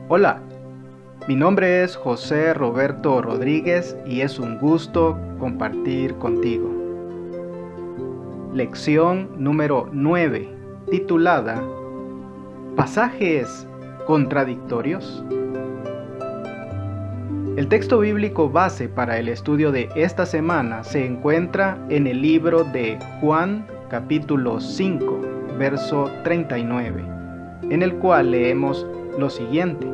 Hola, mi nombre es José Roberto Rodríguez y es un gusto compartir contigo. Lección número 9, titulada ¿Pasajes contradictorios? El texto bíblico base para el estudio de esta semana se encuentra en el libro de Juan, capítulo 5, verso 39, en el cual leemos lo siguiente: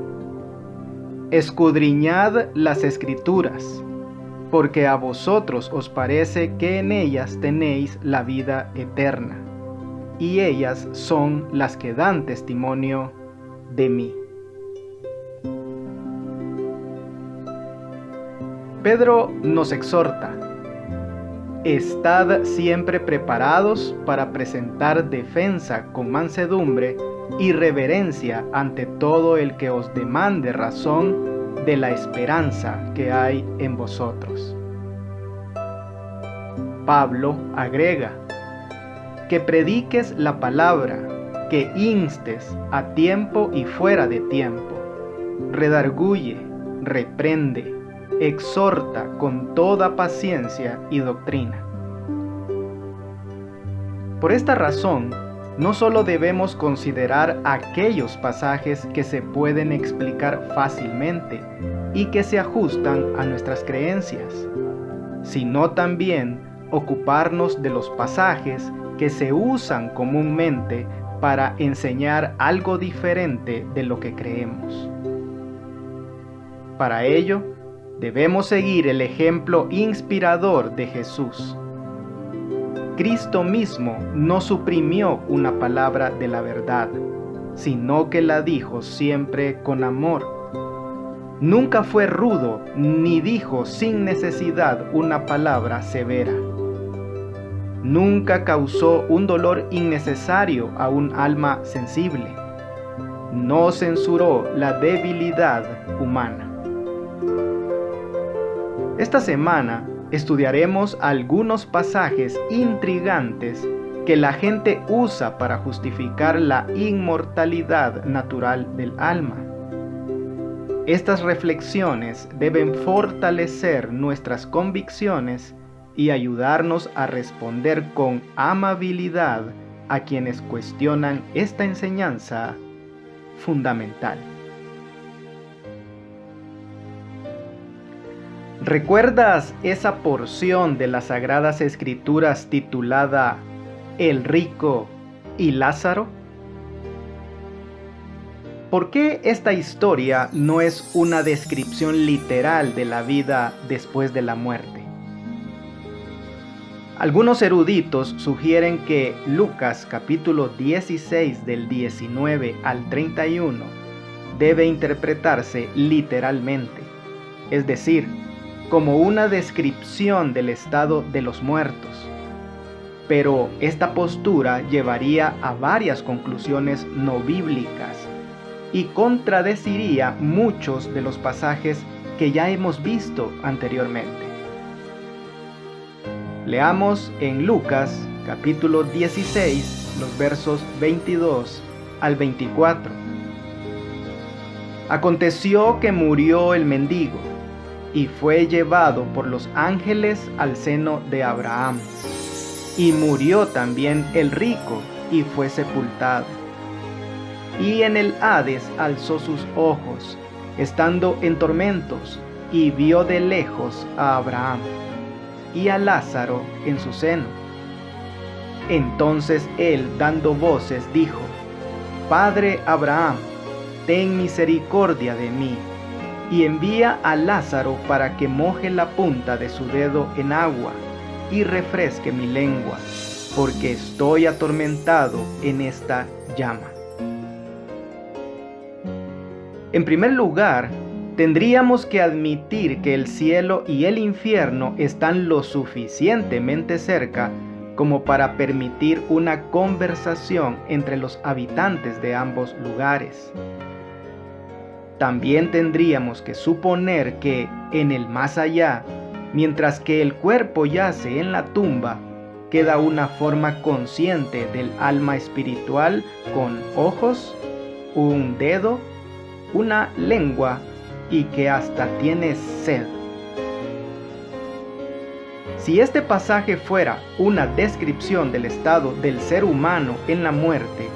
Escudriñad las Escrituras, porque a vosotros os parece que en ellas tenéis la vida eterna, y ellas son las que dan testimonio de mí. Pedro nos exhorta: estad siempre preparados para presentar defensa con mansedumbre y reverencia ante todo el que os demande razón de la esperanza que hay en vosotros. Pablo agrega: que prediques la palabra, que instes a tiempo y fuera de tiempo, redarguye, reprende, exhorta con toda paciencia y doctrina. Por esta razón, no solo debemos considerar aquellos pasajes que se pueden explicar fácilmente y que se ajustan a nuestras creencias, sino también ocuparnos de los pasajes que se usan comúnmente para enseñar algo diferente de lo que creemos. Para ello, debemos seguir el ejemplo inspirador de Jesús. Cristo mismo no suprimió una palabra de la verdad, sino que la dijo siempre con amor. Nunca fue rudo ni dijo sin necesidad una palabra severa. Nunca causó un dolor innecesario a un alma sensible. No censuró la debilidad humana. Esta semana estudiaremos algunos pasajes intrigantes que la gente usa para justificar la inmortalidad natural del alma. Estas reflexiones deben fortalecer nuestras convicciones y ayudarnos a responder con amabilidad a quienes cuestionan esta enseñanza fundamental. ¿Recuerdas esa porción de las Sagradas Escrituras titulada El rico y Lázaro? ¿Por qué esta historia no es una descripción literal de la vida después de la muerte? Algunos eruditos sugieren que Lucas capítulo 16 del 19 al 31 debe interpretarse literalmente, es decir, como una descripción del estado de los muertos. Pero esta postura llevaría a varias conclusiones no bíblicas y contradeciría muchos de los pasajes que ya hemos visto anteriormente. Leamos en Lucas capítulo 16 los versos 22 al 24. Aconteció que murió el mendigo y fue llevado por los ángeles al seno de Abraham. Y murió también el rico y fue sepultado. Y en el Hades alzó sus ojos, estando en tormentos, y vio de lejos a Abraham y a Lázaro en su seno. Entonces él, dando voces, dijo: Padre Abraham, ten misericordia de mí, y envía a Lázaro para que moje la punta de su dedo en agua y refresque mi lengua, porque estoy atormentado en esta llama. En primer lugar, tendríamos que admitir que el cielo y el infierno están lo suficientemente cerca como para permitir una conversación entre los habitantes de ambos lugares. También tendríamos que suponer que en el más allá, mientras que el cuerpo yace en la tumba, queda una forma consciente del alma espiritual con ojos, un dedo una lengua y que hasta tienes sed. Si este pasaje fuera una descripción del estado del ser humano en la muerte,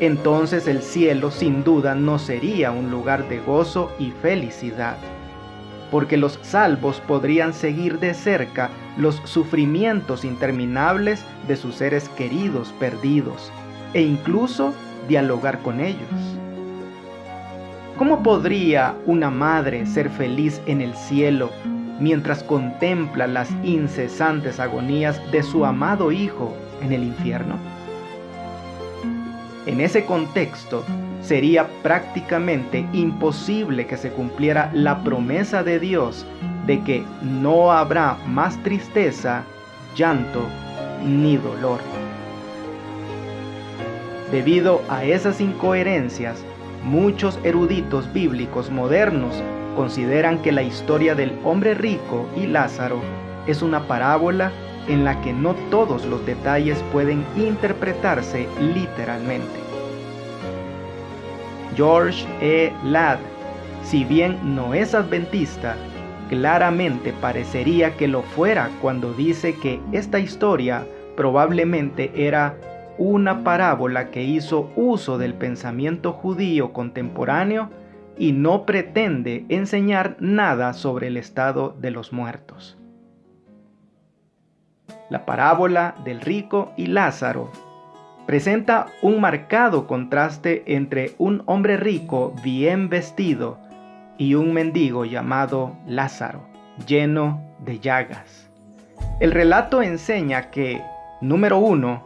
entonces el cielo sin duda no sería un lugar de gozo y felicidad, porque los salvos podrían seguir de cerca los sufrimientos interminables de sus seres queridos perdidos, e incluso dialogar con ellos. ¿Cómo podría una madre ser feliz en el cielo mientras contempla las incesantes agonías de su amado hijo en el infierno? En ese contexto, sería prácticamente imposible que se cumpliera la promesa de Dios de que no habrá más tristeza, llanto ni dolor. Debido a esas incoherencias, muchos eruditos bíblicos modernos consideran que la historia del hombre rico y Lázaro es una parábola en la que no todos los detalles pueden interpretarse literalmente. George E. Ladd, si bien no es adventista, claramente parecería que lo fuera cuando dice que esta historia probablemente era una parábola que hizo uso del pensamiento judío contemporáneo y no pretende enseñar nada sobre el estado de los muertos. La parábola del rico y Lázaro presenta un marcado contraste entre un hombre rico bien vestido y un mendigo llamado Lázaro, lleno de llagas. El relato enseña que, número 1,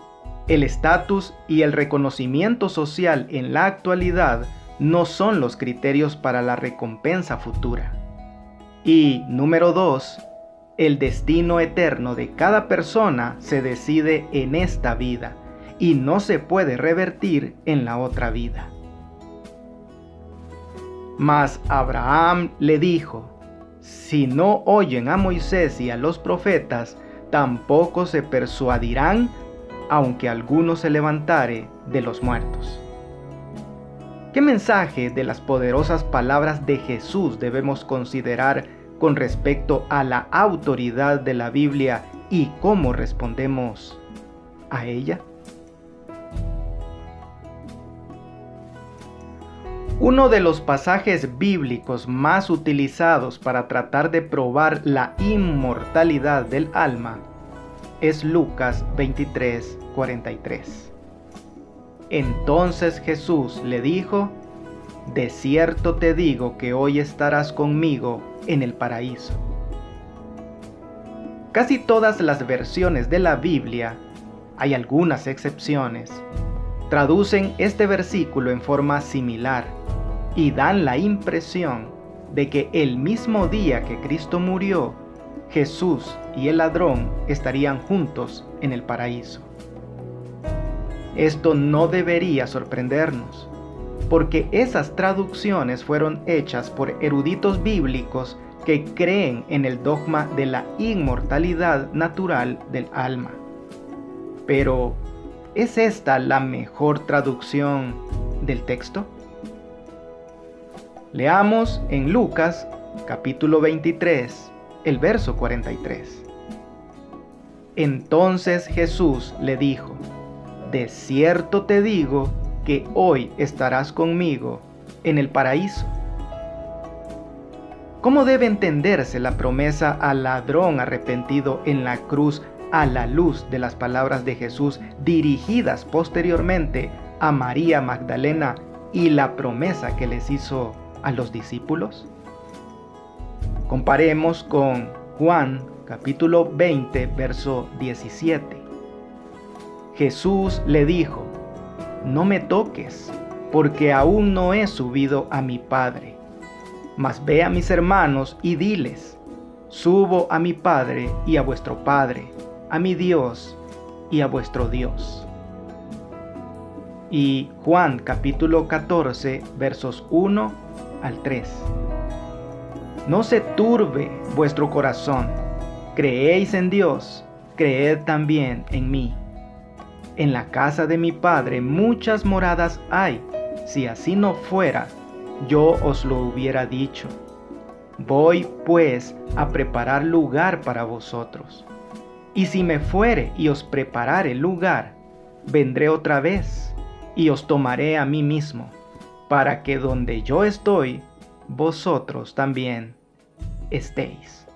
el estatus y el reconocimiento social en la actualidad no son los criterios para la recompensa futura. Y, número 2, el destino eterno de cada persona se decide en esta vida y no se puede revertir en la otra vida. Mas Abraham le dijo: si no oyen a Moisés y a los profetas, tampoco se persuadirán, aunque alguno se levantare de los muertos. ¿Qué mensaje de las poderosas palabras de Jesús debemos considerar con respecto a la autoridad de la Biblia y cómo respondemos a ella? Uno de los pasajes bíblicos más utilizados para tratar de probar la inmortalidad del alma es Lucas 23:43. Entonces Jesús le dijo: de cierto te digo que hoy estarás conmigo en el paraíso. Casi todas las versiones de la Biblia, hay algunas excepciones, traducen este versículo en forma similar y dan la impresión de que el mismo día que Cristo murió, Jesús y el ladrón estarían juntos en el paraíso. Esto no debería sorprendernos, porque esas traducciones fueron hechas por eruditos bíblicos que creen en el dogma de la inmortalidad natural del alma. Pero, ¿es esta la mejor traducción del texto? Leamos en Lucas capítulo 23, el verso 43. Entonces Jesús le dijo: de cierto te digo que hoy estarás conmigo en el paraíso. ¿Cómo debe entenderse la promesa al ladrón arrepentido en la cruz a la luz de las palabras de Jesús dirigidas posteriormente a María Magdalena y la promesa que les hizo a los discípulos? Comparemos con Juan capítulo 20, verso 17. Jesús le dijo: no me toques, porque aún no he subido a mi Padre. Mas ve a mis hermanos y diles: subo a mi Padre y a vuestro Padre, a mi Dios y a vuestro Dios. Y Juan capítulo 14, versos 1 al 3. No se turbe vuestro corazón. Creéis en Dios, creed también en mí. En la casa de mi Padre muchas moradas hay. Si así no fuera, yo os lo hubiera dicho. Voy, pues, a preparar lugar para vosotros. Y si me fuere y os preparare lugar, vendré otra vez y os tomaré a mí mismo, para que donde yo estoy, vosotros también estéis.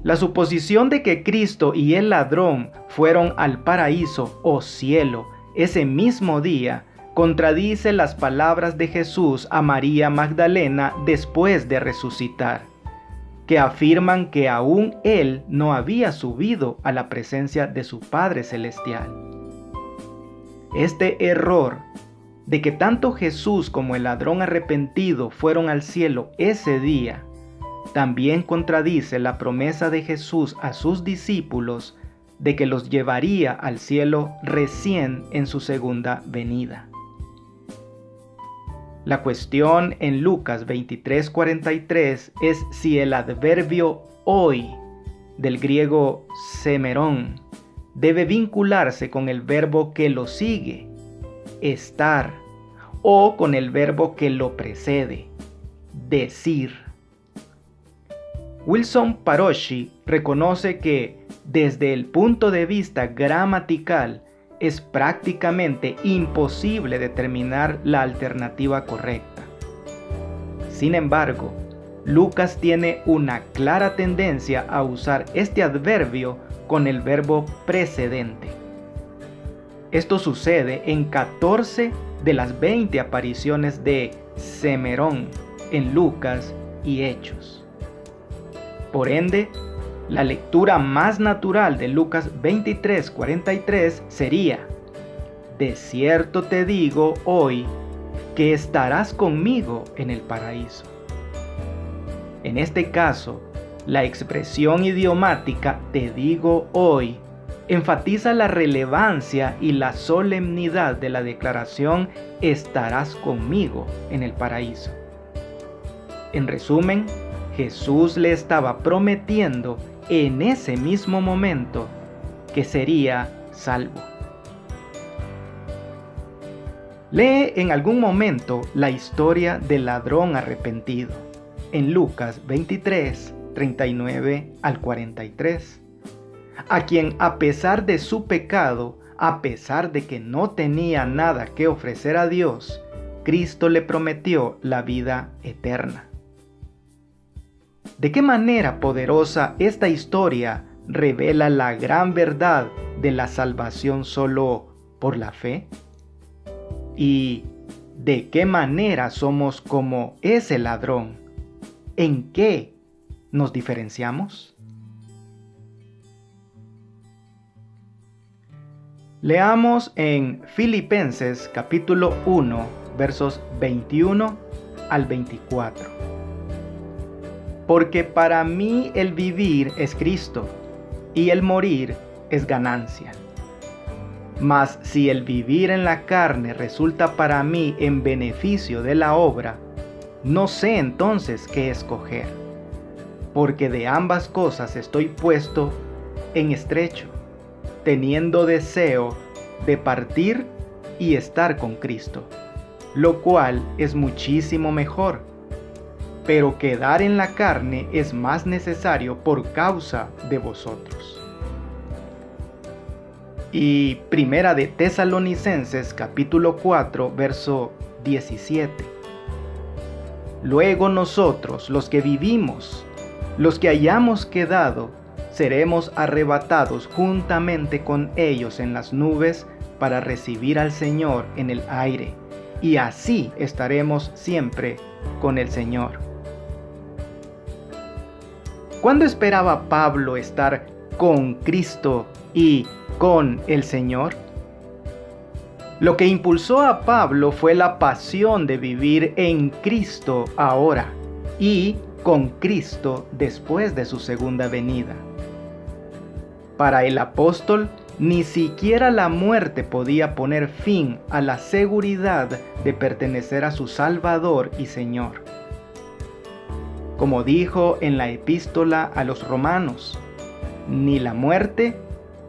La suposición de que Cristo y el ladrón fueron al paraíso o cielo ese mismo día contradice las palabras de Jesús a María Magdalena después de resucitar, que afirman que aún él no había subido a la presencia de su Padre Celestial. Este error de que tanto Jesús como el ladrón arrepentido fueron al cielo ese día, también contradice la promesa de Jesús a sus discípulos de que los llevaría al cielo recién en su segunda venida. La cuestión en Lucas 23:43 es si el adverbio hoy, del griego semerón, debe vincularse con el verbo que lo sigue, estar, o con el verbo que lo precede, decir. Wilson Paroshi reconoce que, desde el punto de vista gramatical, es prácticamente imposible determinar la alternativa correcta. Sin embargo, Lucas tiene una clara tendencia a usar este adverbio con el verbo precedente. Esto sucede en 14 de las 20 apariciones de semerón en Lucas y Hechos. Por ende, la lectura más natural de Lucas 23:43 sería: de cierto te digo hoy que estarás conmigo en el paraíso. En este caso, la expresión idiomática te digo hoy enfatiza la relevancia y la solemnidad de la declaración estarás conmigo en el paraíso. En resumen, Jesús le estaba prometiendo en ese mismo momento que sería salvo. Lee en algún momento la historia del ladrón arrepentido en Lucas 23, 39 al 43, a quien a pesar de su pecado, a pesar de que no tenía nada que ofrecer a Dios, Cristo le prometió la vida eterna. ¿De qué manera poderosa esta historia revela la gran verdad de la salvación solo por la fe? ¿Y de qué manera somos como ese ladrón? ¿En qué nos diferenciamos? Leamos en Filipenses capítulo 1, versos 21 al 24. Porque para mí el vivir es Cristo, y el morir es ganancia. Mas si el vivir en la carne resulta para mí en beneficio de la obra, no sé entonces qué escoger, porque de ambas cosas estoy puesto en estrecho, teniendo deseo de partir y estar con Cristo, lo cual es muchísimo mejor. Pero quedar en la carne es más necesario por causa de vosotros. Y Primera de Tesalonicenses capítulo 4, verso 17. Luego nosotros, los que vivimos, los que hayamos quedado, seremos arrebatados juntamente con ellos en las nubes para recibir al Señor en el aire, y así estaremos siempre con el Señor. ¿Cuándo esperaba Pablo estar con Cristo y con el Señor? Lo que impulsó a Pablo fue la pasión de vivir en Cristo ahora y con Cristo después de su segunda venida. Para el apóstol, ni siquiera la muerte podía poner fin a la seguridad de pertenecer a su Salvador y Señor. Como dijo en la epístola a los romanos, ni la muerte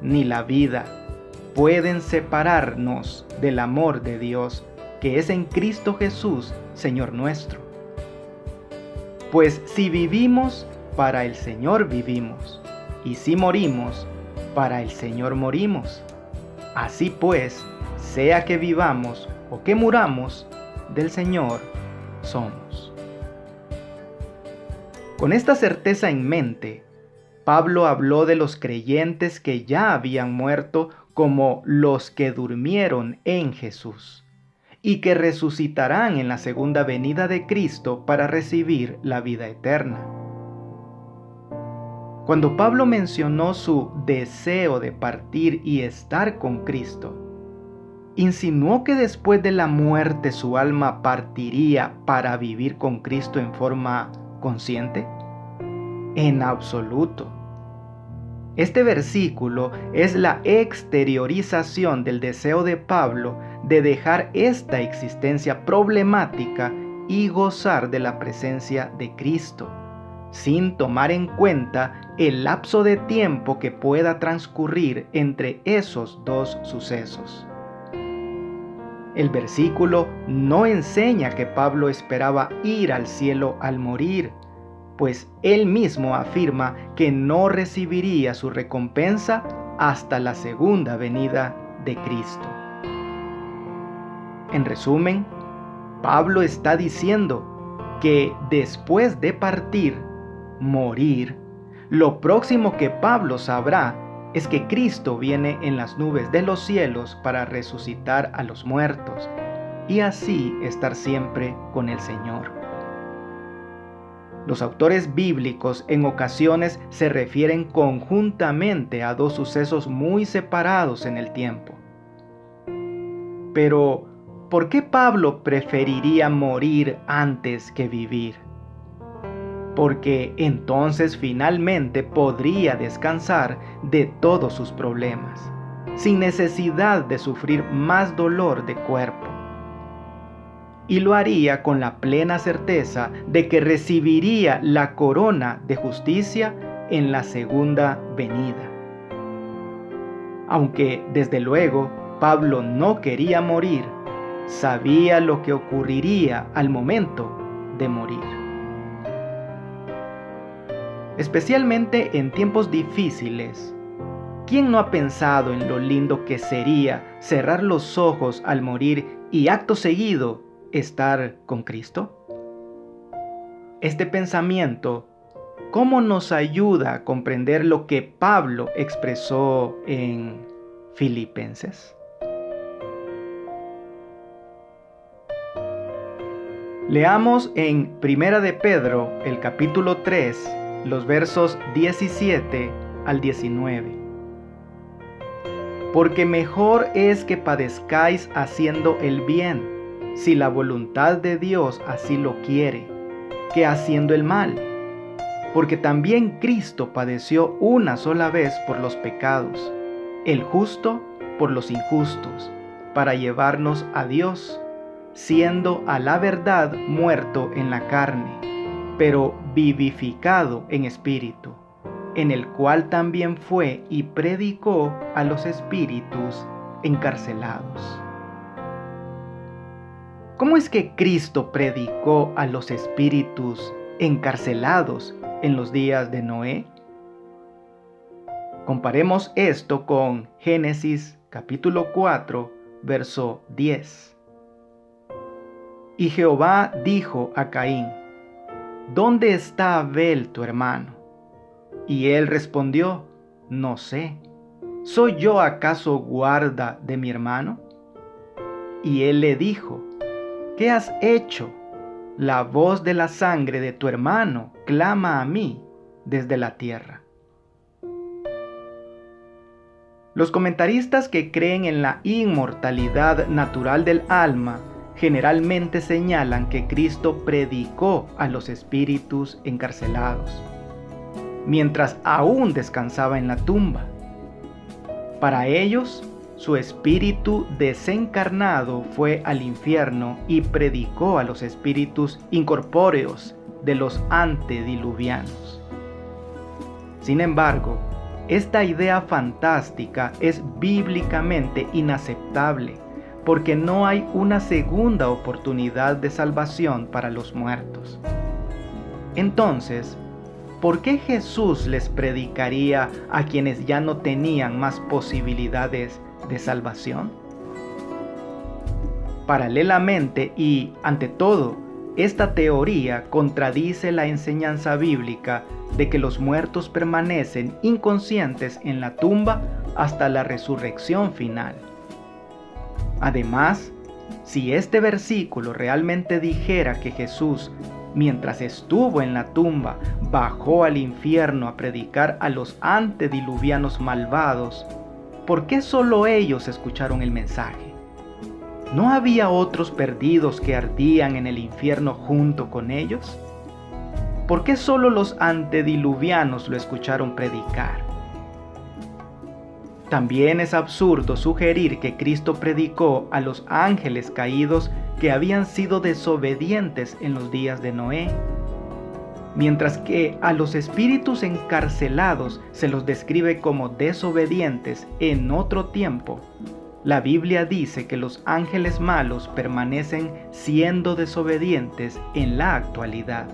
ni la vida pueden separarnos del amor de Dios que es en Cristo Jesús, Señor nuestro. Pues si vivimos, para el Señor vivimos, y si morimos, para el Señor morimos. Así pues, sea que vivamos o que muramos, del Señor somos. Con esta certeza en mente, Pablo habló de los creyentes que ya habían muerto como los que durmieron en Jesús y que resucitarán en la segunda venida de Cristo para recibir la vida eterna. Cuando Pablo mencionó su deseo de partir y estar con Cristo, ¿insinuó que después de la muerte su alma partiría para vivir con Cristo en forma consciente? En absoluto. Este versículo es la exteriorización del deseo de Pablo de dejar esta existencia problemática y gozar de la presencia de Cristo, sin tomar en cuenta el lapso de tiempo que pueda transcurrir entre esos dos sucesos. El versículo no enseña que Pablo esperaba ir al cielo al morir, pues él mismo afirma que no recibiría su recompensa hasta la segunda venida de Cristo. En resumen, Pablo está diciendo que después de partir, morir, lo próximo que Pablo sabrá es que Cristo viene en las nubes de los cielos para resucitar a los muertos y así estar siempre con el Señor. Los autores bíblicos en ocasiones se refieren conjuntamente a dos sucesos muy separados en el tiempo. Pero, ¿por qué Pablo preferiría morir antes que vivir? Porque entonces finalmente podría descansar de todos sus problemas, sin necesidad de sufrir más dolor de cuerpo. Y lo haría con la plena certeza de que recibiría la corona de justicia en la segunda venida. Aunque, desde luego, Pablo no quería morir, sabía lo que ocurriría al momento de morir. Especialmente en tiempos difíciles, ¿quién no ha pensado en lo lindo que sería cerrar los ojos al morir y acto seguido estar con Cristo? Este pensamiento, ¿cómo nos ayuda a comprender lo que Pablo expresó en Filipenses? Leamos en Primera de Pedro, el capítulo 3, los versos 17 al 19. Porque mejor es que padezcáis haciendo el bien, si la voluntad de Dios así lo quiere, que haciendo el mal. Porque también Cristo padeció una sola vez por los pecados, el justo por los injustos, para llevarnos a Dios, siendo a la verdad muerto en la carne, pero vivificado en espíritu, en el cual también fue y predicó a los espíritus encarcelados. ¿Cómo es que Cristo predicó a los espíritus encarcelados en los días de Noé? Comparemos esto con Génesis capítulo 4, verso 10. Y Jehová dijo a Caín: ¿Dónde está Abel tu hermano? Y él respondió: No sé. ¿Soy yo acaso guarda de mi hermano? Y él le dijo: ¿Qué has hecho? La voz de la sangre de tu hermano clama a mí desde la tierra. Los comentaristas que creen en la inmortalidad natural del alma generalmente señalan que Cristo predicó a los espíritus encarcelados, mientras aún descansaba en la tumba. Para ellos, su espíritu desencarnado fue al infierno y predicó a los espíritus incorpóreos de los antediluvianos. Sin embargo, esta idea fantástica es bíblicamente inaceptable, porque no hay una segunda oportunidad de salvación para los muertos. Entonces, ¿por qué Jesús les predicaría a quienes ya no tenían más posibilidades de salvación? Paralelamente y, ante todo, esta teoría contradice la enseñanza bíblica de que los muertos permanecen inconscientes en la tumba hasta la resurrección final. Además, si este versículo realmente dijera que Jesús, mientras estuvo en la tumba, bajó al infierno a predicar a los antediluvianos malvados, ¿por qué solo ellos escucharon el mensaje? ¿No había otros perdidos que ardían en el infierno junto con ellos? ¿Por qué solo los antediluvianos lo escucharon predicar? También es absurdo sugerir que Cristo predicó a los ángeles caídos que habían sido desobedientes en los días de Noé, mientras que a los espíritus encarcelados se los describe como desobedientes en otro tiempo. La Biblia dice que los ángeles malos permanecen siendo desobedientes en la actualidad.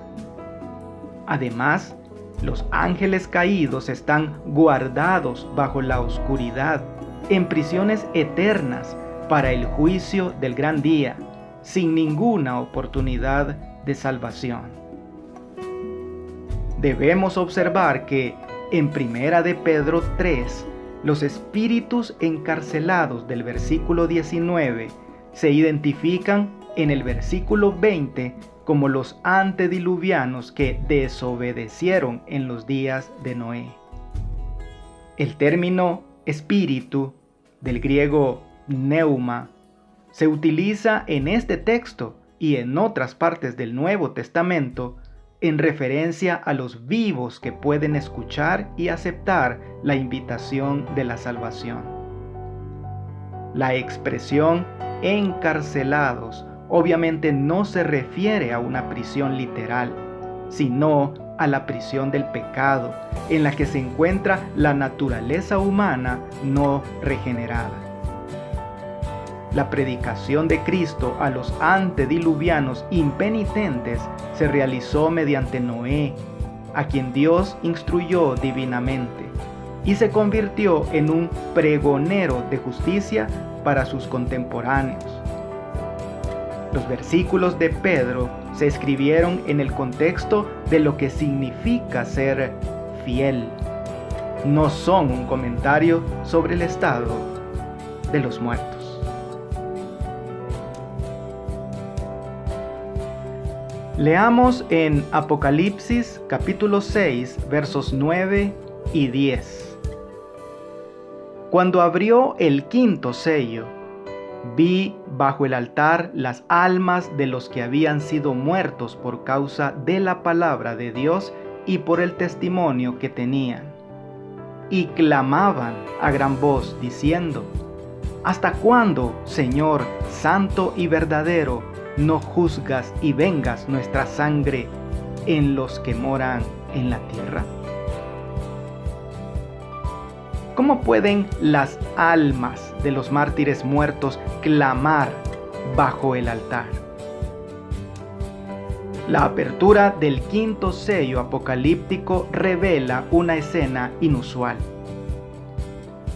Además, los ángeles caídos están guardados bajo la oscuridad, en prisiones eternas para el juicio del gran día, sin ninguna oportunidad de salvación. Debemos observar que en 1 de Pedro 3, los espíritus encarcelados del versículo 19 se identifican en el versículo 20 como los antediluvianos que desobedecieron en los días de Noé. El término espíritu, del griego pneuma, se utiliza en este texto y en otras partes del Nuevo Testamento en referencia a los vivos que pueden escuchar y aceptar la invitación de la salvación. La expresión encarcelados obviamente no se refiere a una prisión literal, sino a la prisión del pecado, en la que se encuentra la naturaleza humana no regenerada. La predicación de Cristo a los antediluvianos impenitentes se realizó mediante Noé, a quien Dios instruyó divinamente, y se convirtió en un pregonero de justicia para sus contemporáneos. Los versículos de Pedro se escribieron en el contexto de lo que significa ser fiel. No son un comentario sobre el estado de los muertos. Leamos en Apocalipsis capítulo 6, versos 9 y 10. Cuando abrió el quinto sello, vi bajo el altar las almas de los que habían sido muertos por causa de la palabra de Dios y por el testimonio que tenían. Y clamaban a gran voz diciendo: ¿Hasta cuándo, Señor, santo y verdadero, no juzgas y vengas nuestra sangre en los que moran en la tierra? ¿Cómo pueden las almas de los mártires muertos clamar bajo el altar? La apertura del quinto sello apocalíptico revela una escena inusual.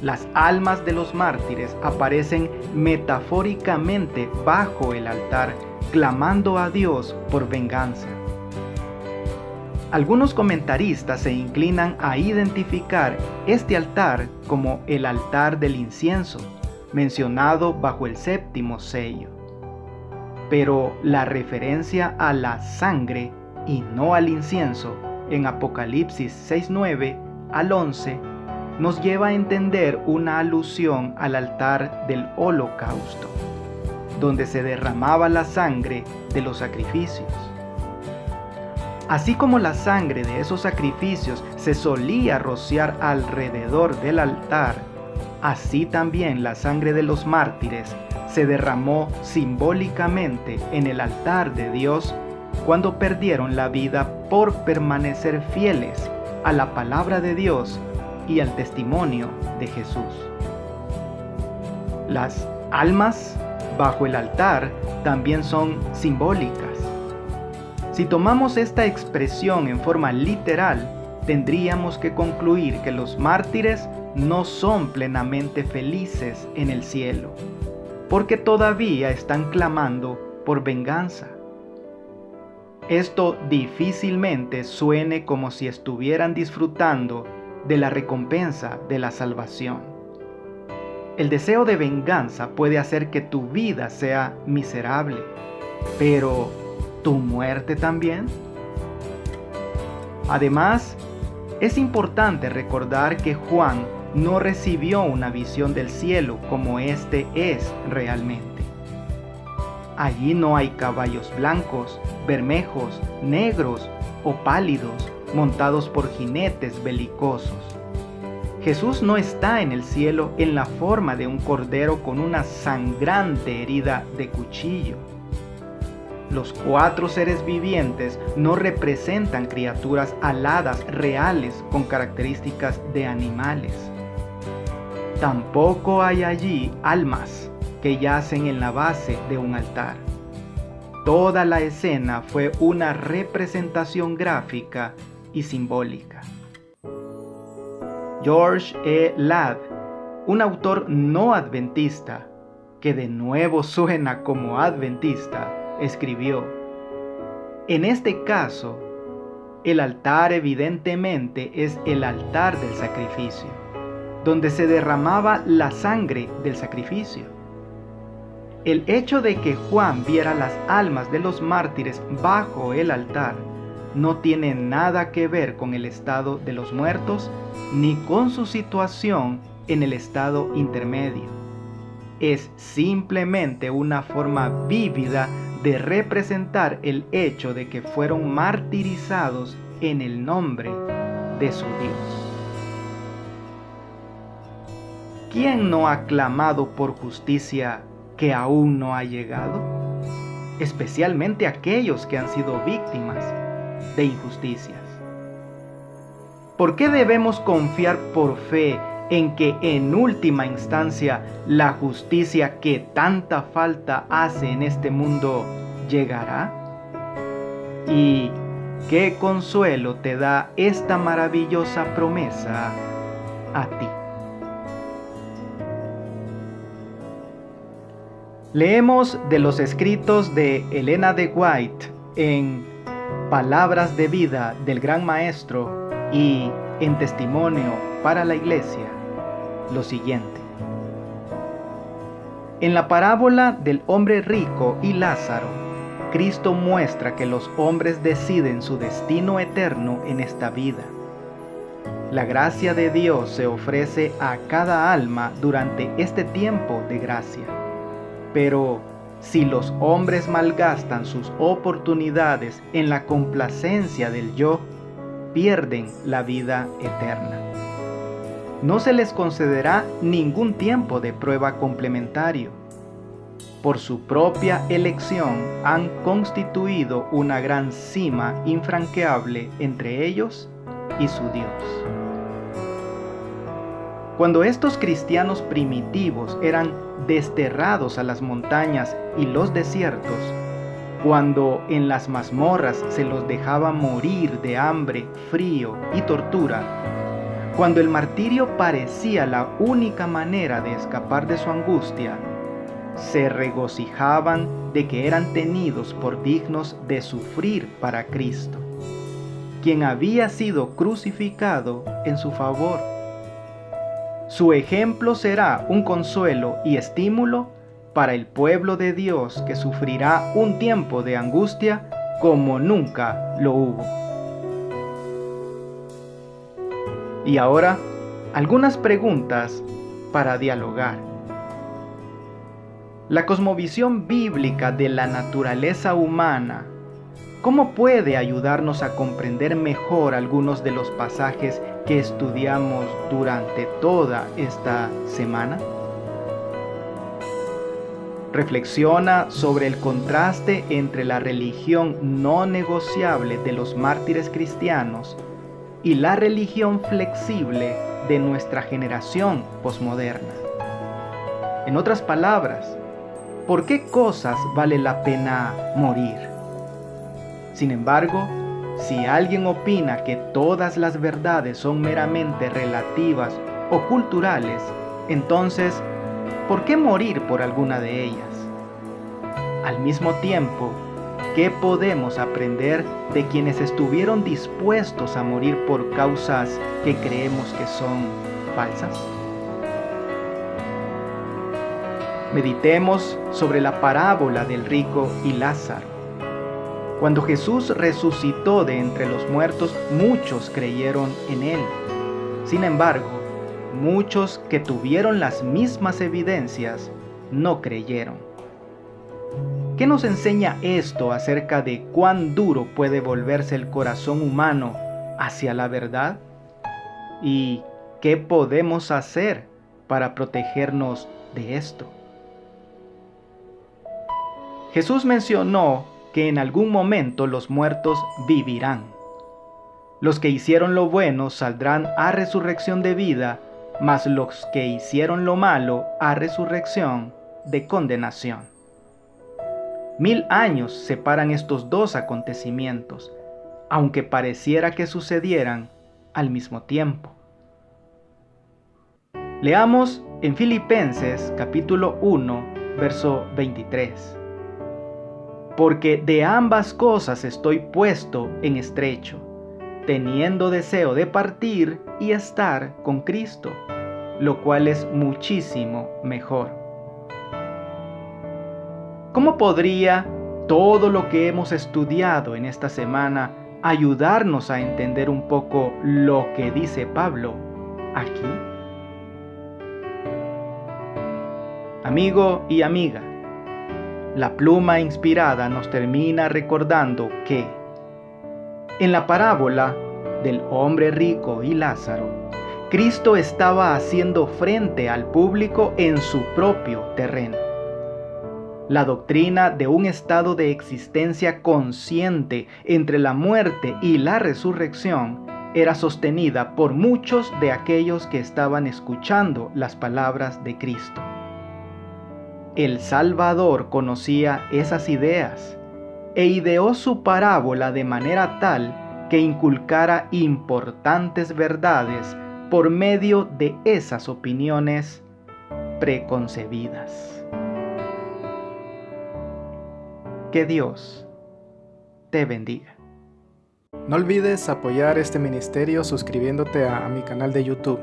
Las almas de los mártires aparecen metafóricamente bajo el altar, clamando a Dios por venganza. Algunos comentaristas se inclinan a identificar este altar como el altar del incienso, mencionado bajo el séptimo sello. Pero la referencia a la sangre y no al incienso en Apocalipsis 6:9 al 11 nos lleva a entender una alusión al altar del holocausto, donde se derramaba la sangre de los sacrificios. Así como la sangre de esos sacrificios se solía rociar alrededor del altar, así también la sangre de los mártires se derramó simbólicamente en el altar de Dios cuando perdieron la vida por permanecer fieles a la palabra de Dios y al testimonio de Jesús. Las almas bajo el altar también son simbólicas. Si tomamos esta expresión en forma literal, tendríamos que concluir que los mártires no son plenamente felices en el cielo, porque todavía están clamando por venganza. Esto difícilmente suene como si estuvieran disfrutando de la recompensa de la salvación. El deseo de venganza puede hacer que tu vida sea miserable, pero ¿tu muerte también? Además, es importante recordar que Juan no recibió una visión del cielo como este es realmente. Allí no hay caballos blancos, bermejos, negros o pálidos, montados por jinetes belicosos. Jesús no está en el cielo en la forma de un cordero con una sangrante herida de cuchillo. Los 4 seres vivientes no representan criaturas aladas reales con características de animales. Tampoco hay allí almas que yacen en la base de un altar. Toda la escena fue una representación gráfica y simbólica. George E. Ladd, un autor no adventista, que de nuevo suena como adventista, escribió: en este caso, el altar evidentemente es el altar del sacrificio, donde se derramaba la sangre del sacrificio. El hecho de que Juan viera las almas de los mártires bajo el altar no tiene nada que ver con el estado de los muertos ni con su situación en el estado intermedio. Es simplemente una forma vívida de representar el hecho de que fueron martirizados en el nombre de su Dios. ¿Quién no ha clamado por justicia que aún no ha llegado? Especialmente aquellos que han sido víctimas de injusticias. ¿Por qué debemos confiar por fe en que en última instancia la justicia que tanta falta hace en este mundo llegará? ¿Y qué consuelo te da esta maravillosa promesa a ti? Leemos de los escritos de Elena de White en Palabras de vida del Gran Maestro y en Testimonio para la Iglesia lo siguiente. En la parábola del hombre rico y Lázaro, Cristo muestra que los hombres deciden su destino eterno en esta vida. La gracia de Dios se ofrece a cada alma durante este tiempo de gracia. Pero si los hombres malgastan sus oportunidades en la complacencia del yo, pierden la vida eterna. No se les concederá ningún tiempo de prueba complementario. Por su propia elección han constituido una gran cima infranqueable entre ellos y su Dios. Cuando estos cristianos primitivos eran desterrados a las montañas y los desiertos, cuando en las mazmorras se los dejaba morir de hambre, frío y tortura, cuando el martirio parecía la única manera de escapar de su angustia, se regocijaban de que eran tenidos por dignos de sufrir para Cristo, quien había sido crucificado en su favor. Su ejemplo será un consuelo y estímulo para el pueblo de Dios que sufrirá un tiempo de angustia como nunca lo hubo. Y ahora, algunas preguntas para dialogar. La cosmovisión bíblica de la naturaleza humana, ¿cómo puede ayudarnos a comprender mejor algunos de los pasajes que estudiamos durante toda esta semana? Reflexiona sobre el contraste entre la religión no negociable de los mártires cristianos y la religión flexible de nuestra generación posmoderna. En otras palabras, ¿por qué cosas vale la pena morir? Sin embargo, si alguien opina que todas las verdades son meramente relativas o culturales, entonces, ¿por qué morir por alguna de ellas? Al mismo tiempo, ¿qué podemos aprender de quienes estuvieron dispuestos a morir por causas que creemos que son falsas? Meditemos sobre la parábola del rico y Lázaro. Cuando Jesús resucitó de entre los muertos, muchos creyeron en Él. Sin embargo, muchos que tuvieron las mismas evidencias no creyeron. ¿Qué nos enseña esto acerca de cuán duro puede volverse el corazón humano hacia la verdad? ¿Y qué podemos hacer para protegernos de esto? Jesús mencionó que en algún momento los muertos vivirán. Los que hicieron lo bueno saldrán a resurrección de vida, mas los que hicieron lo malo a resurrección de condenación. 1000 años separan estos dos acontecimientos, aunque pareciera que sucedieran al mismo tiempo. Leamos en Filipenses capítulo 1, verso 23. Porque de ambas cosas estoy puesto en estrecho, teniendo deseo de partir y estar con Cristo, lo cual es muchísimo mejor. ¿Cómo podría todo lo que hemos estudiado en esta semana ayudarnos a entender un poco lo que dice Pablo aquí? Amigo y amiga, la pluma inspirada nos termina recordando que en la parábola del hombre rico y Lázaro, Cristo estaba haciendo frente al público en su propio terreno. La doctrina de un estado de existencia consciente entre la muerte y la resurrección era sostenida por muchos de aquellos que estaban escuchando las palabras de Cristo. El Salvador conocía esas ideas e ideó su parábola de manera tal que inculcara importantes verdades por medio de esas opiniones preconcebidas. Que Dios te bendiga. No olvides apoyar este ministerio suscribiéndote a mi canal de YouTube.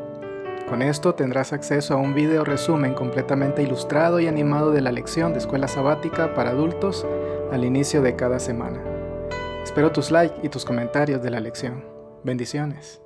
Con esto tendrás acceso a un video resumen completamente ilustrado y animado de la lección de escuela sabática para adultos al inicio de cada semana. Espero tus likes y tus comentarios de la lección. Bendiciones.